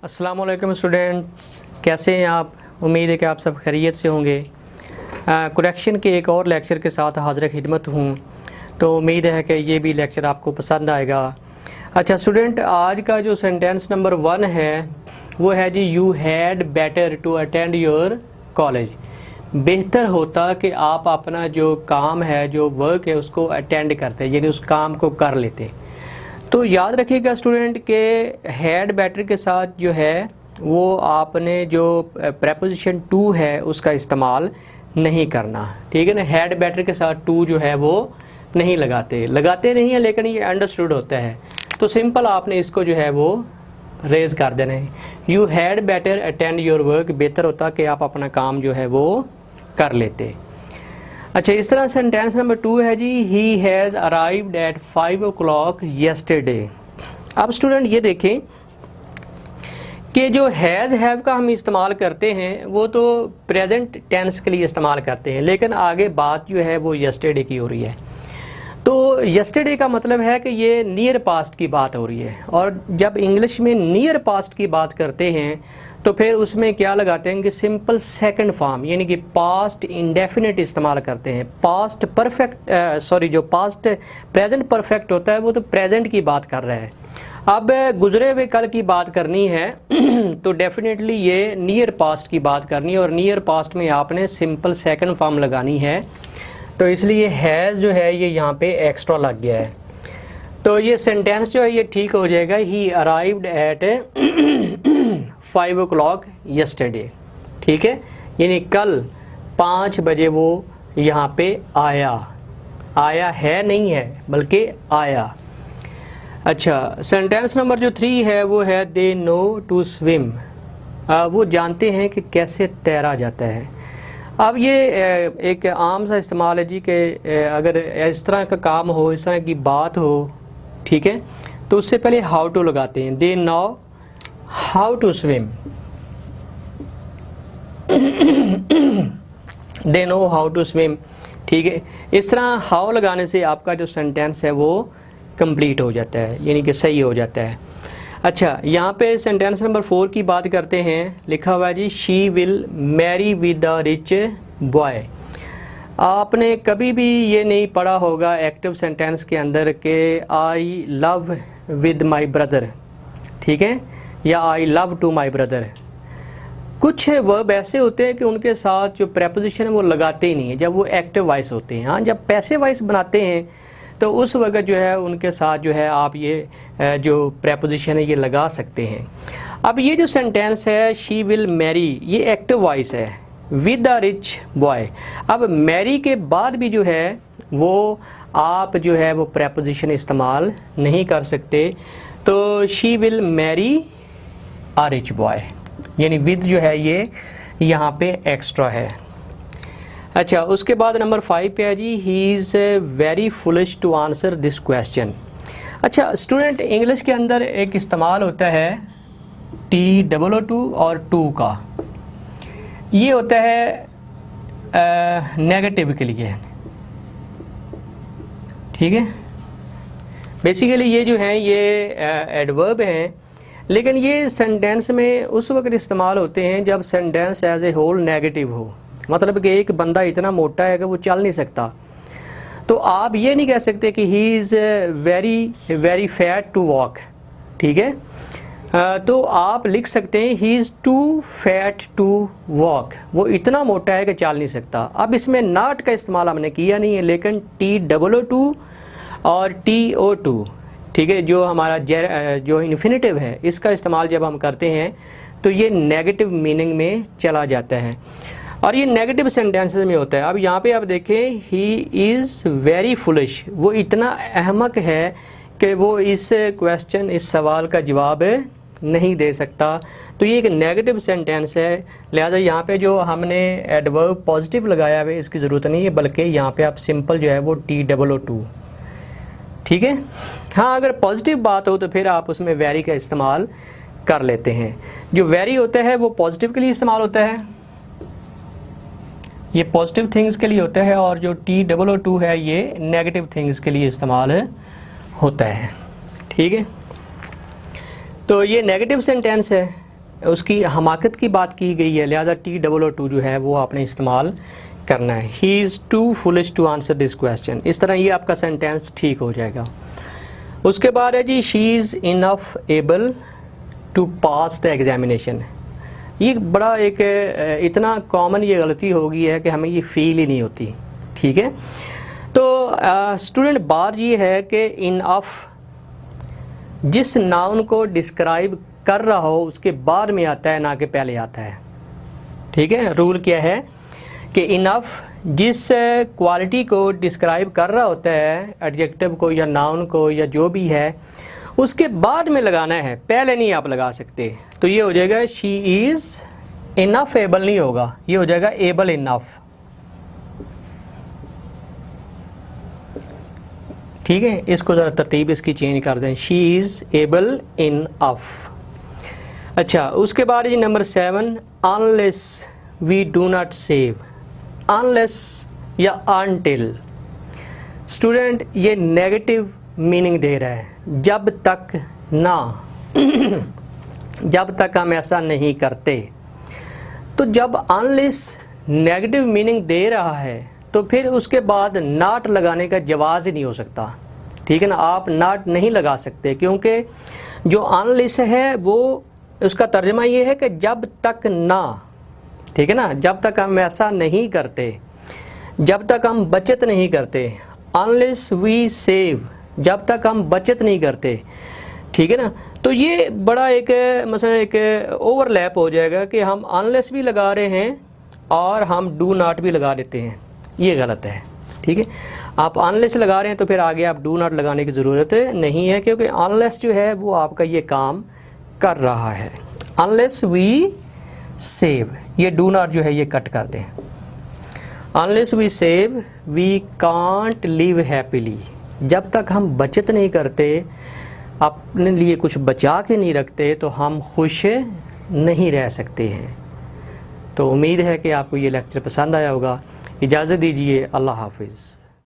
अस्सलाम वालेकुम स्टूडेंट्स, कैसे हैं आप। उम्मीद है कि आप सब खैरियत से होंगे। करेक्शन के एक और लेक्चर के साथ हाज़िर खिदमत हूँ, तो उम्मीद है कि ये भी लेक्चर आपको पसंद आएगा। अच्छा स्टूडेंट, आज का जो सेंटेंस नंबर 1 है वो है जी, you had better to attend your college. बेहतर होता कि आप अपना जो काम है, जो वर्क है, उसको अटेंड करते, यानी उस काम को कर लेते। तो याद रखिएगा स्टूडेंट के हैड बेटर के साथ जो है वो आपने जो प्रेपोजिशन टू है उसका इस्तेमाल नहीं करना, ठीक है ना। हैड बेटर के साथ टू जो है वो नहीं लगाते नहीं है, लेकिन ये अंडरस्टूड होता है, तो सिंपल आपने इसको जो है वो रेज कर देना है। You had better attend your work, बेहतर होता कि आप अपना काम जो है वो कर लेते। अच्छा, इस तरह सेंटेंस नंबर 2 है जी, he has arrived at 5 o'clock yesterday. अब स्टूडेंट ये देखें कि जो हैज़ हैव का हम इस्तेमाल करते हैं वो तो प्रेजेंट टेंस के लिए इस्तेमाल करते हैं, लेकिन आगे बात जो है वो येस्टरडे की हो रही है। तो येस्टरडे का मतलब है कि ये नियर पास्ट की बात हो रही है, और जब इंग्लिश में नियर पास्ट की बात करते हैं तो फिर उसमें क्या लगाते हैं कि सिंपल सेकंड फॉर्म, यानी कि पास्ट इंडेफिनिट इस्तेमाल करते हैं। पास्ट परफेक्ट जो पास्ट प्रेजेंट परफेक्ट होता है वो तो प्रेजेंट की बात कर रहा है। अब गुजरे हुए कल की बात करनी है तो डेफिनेटली ये नियर पास्ट की बात करनी है, और नियर पास्ट में आपने सिंपल सेकंड फॉर्म लगानी है, तो इसलिए हैज़ जो है ये यहाँ पे एक्स्ट्रा लग गया है। तो ये सेंटेंस जो है ये ठीक हो जाएगा, ही अराइव्ड एट 5 o'clock येस्टरडे, ठीक है, यानी कल 5 बजे वो यहाँ पे आया है, नहीं है बल्कि आया। अच्छा, सेंटेंस नंबर जो 3 है वो है, दे नो टू स्विम, वो जानते हैं कि कैसे तैरा जाता है। अब ये एक आम सा इस्तेमाल है जी कि अगर इस तरह का काम हो, इस तरह की बात हो, ठीक है, तो उससे पहले हाउ टू लगाते हैं। They know how to swim, they know how to swim, ठीक है। इस तरह हाउ लगाने से आपका जो सेंटेंस है वो कंप्लीट हो जाता है, यानी कि सही हो जाता है। अच्छा, यहाँ पे सेंटेंस नंबर 4 की बात करते हैं। लिखा हुआ है जी, she will marry with a rich boy. आपने कभी भी ये नहीं पढ़ा होगा एक्टिव सेंटेंस के अंदर के I love with my brother, ठीक है, या I love to my brother. कुछ वर्ब ऐसे होते हैं कि उनके साथ जो प्रेपोजिशन है वो लगाते ही नहीं है जब वो एक्टिव वॉइस होते हैं। हाँ, जब पैसिव वॉइस बनाते हैं तो उस वक्त जो है उनके साथ जो है आप ये जो प्रेपोजिशन है ये लगा सकते हैं। अब ये जो सेंटेंस है, शी विल मैरी, ये एक्टिव वॉइस है, विद अ रिच बॉय। अब मैरी के बाद भी जो है वो आप जो है वो प्रेपोजिशन इस्तेमाल नहीं कर सकते, तो she will marry a rich boy, यानी विद जो है ये यहाँ पे एक्स्ट्रा है। अच्छा, उसके बाद नंबर 5 पे है जी, he is very foolish to answer this question. अच्छा स्टूडेंट, इंग्लिश के अंदर एक इस्तेमाल होता है TOO और टू का, ये होता है नेगेटिव के लिए, ठीक है। बेसिकली ये जो है ये एडवर्ब हैं, लेकिन ये सेंटेंस में उस वक्त इस्तेमाल होते हैं जब sentence as a whole negative हो, मतलब कि एक बंदा इतना मोटा है कि वो चल नहीं सकता, तो आप ये नहीं कह सकते कि he is very fat to walk, ठीक है। तो आप लिख सकते हैं he is too fat to walk, वो इतना मोटा है कि चल नहीं सकता। अब इसमें नॉट का इस्तेमाल हमने किया नहीं है, लेकिन TOO और TO2, ठीक है, जो हमारा जो इन्फिनेटिव है इसका इस्तेमाल जब हम करते हैं तो ये नेगेटिव मीनिंग में चला जाता है, और ये नेगेटिव सेंटेंसेस में होता है। अब यहाँ पे आप देखें, ही इज़ वेरी फुलिश, वो इतना अहमक है कि वो इस क्वेश्चन, इस सवाल का जवाब नहीं दे सकता, तो ये एक नेगेटिव सेंटेंस है। लिहाजा यहाँ पे जो हमने एडवर्ब पॉजिटिव लगाया है इसकी ज़रूरत नहीं है, बल्कि यहाँ पे आप सिंपल जो है वो TOO, ठीक है। हाँ, अगर पॉजिटिव बात हो तो फिर आप उसमें वेरी का इस्तेमाल कर लेते हैं। जो वेरी होता है वो पॉजिटिव के लिए इस्तेमाल होता है, ये पॉजिटिव थिंग्स के लिए होता है, और जो TOO है ये नेगेटिव थिंग्स के लिए इस्तेमाल होता है, ठीक है। तो ये नेगेटिव सेंटेंस है, उसकी हमाकत की बात की गई है, लिहाजा TOO जो है वो आपने इस्तेमाल करना है। He is too foolish to answer this question. इस तरह ये आपका सेंटेंस ठीक हो जाएगा। उसके बाद है जी she is enough able to pass the examination. ये बड़ा एक इतना कॉमन ये गलती हो गई है कि हमें ये फील ही नहीं होती, ठीक है। तो स्टूडेंट बात ये है कि इनफ जिस नाउन को डिस्क्राइब कर रहा हो उसके बाद में आता है, ना कि पहले आता है, ठीक है। रूल क्या है कि इनफ जिस क्वालिटी को डिस्क्राइब कर रहा होता है, एडजेक्टिव को या नाउन को या जो भी है, उसके बाद में लगाना है, पहले नहीं आप लगा सकते। तो ये हो जाएगा शी इज़ इनफ एबल नहीं होगा, ये हो जाएगा एबल इनफ, ठीक है। इसको ज़रा तरतीब इसकी चेंज कर दें, शी इज़ एबल इनफ। अच्छा, उसके बाद जी number 7, unless we do not save. Unless या अनटिल, स्टूडेंट ये नेगेटिव मीनिंग दे रहा है, जब तक ना जब तक हम ऐसा नहीं करते। तो जब अनलेस नेगेटिव मीनिंग दे रहा है तो फिर उसके बाद नॉट लगाने का जवाज़ ही नहीं हो सकता, ठीक है ना। आप नॉट नहीं लगा सकते क्योंकि जो अनलेस है वो उसका तर्जुमा ये है कि जब तक ना, ठीक है ना, जब तक हम ऐसा नहीं करते, जब तक हम बचत नहीं करते। अनलेस वी सेव, जब तक हम बचत नहीं करते, ठीक है ना। तो ये बड़ा एक मसलन एक ओवरलैप हो जाएगा कि हम अनलेस भी लगा रहे हैं और हम डू नॉट भी लगा देते हैं, ये गलत है, ठीक है। आप अनलेस लगा रहे हैं तो फिर आगे आप डू नॉट लगाने की ज़रूरत नहीं है, क्योंकि अनलेस जो है वो आपका ये काम कर रहा है। अनलेस वी सेव, ये डू नॉट जो है ये कट कर दें। Unless we save we can't live happily, जब तक हम बचत नहीं करते, अपने लिए कुछ बचा के नहीं रखते, तो हम खुश नहीं रह सकते हैं। तो उम्मीद है कि आपको ये लेक्चर पसंद आया होगा। इजाज़त दीजिए, अल्लाह हाफिज़।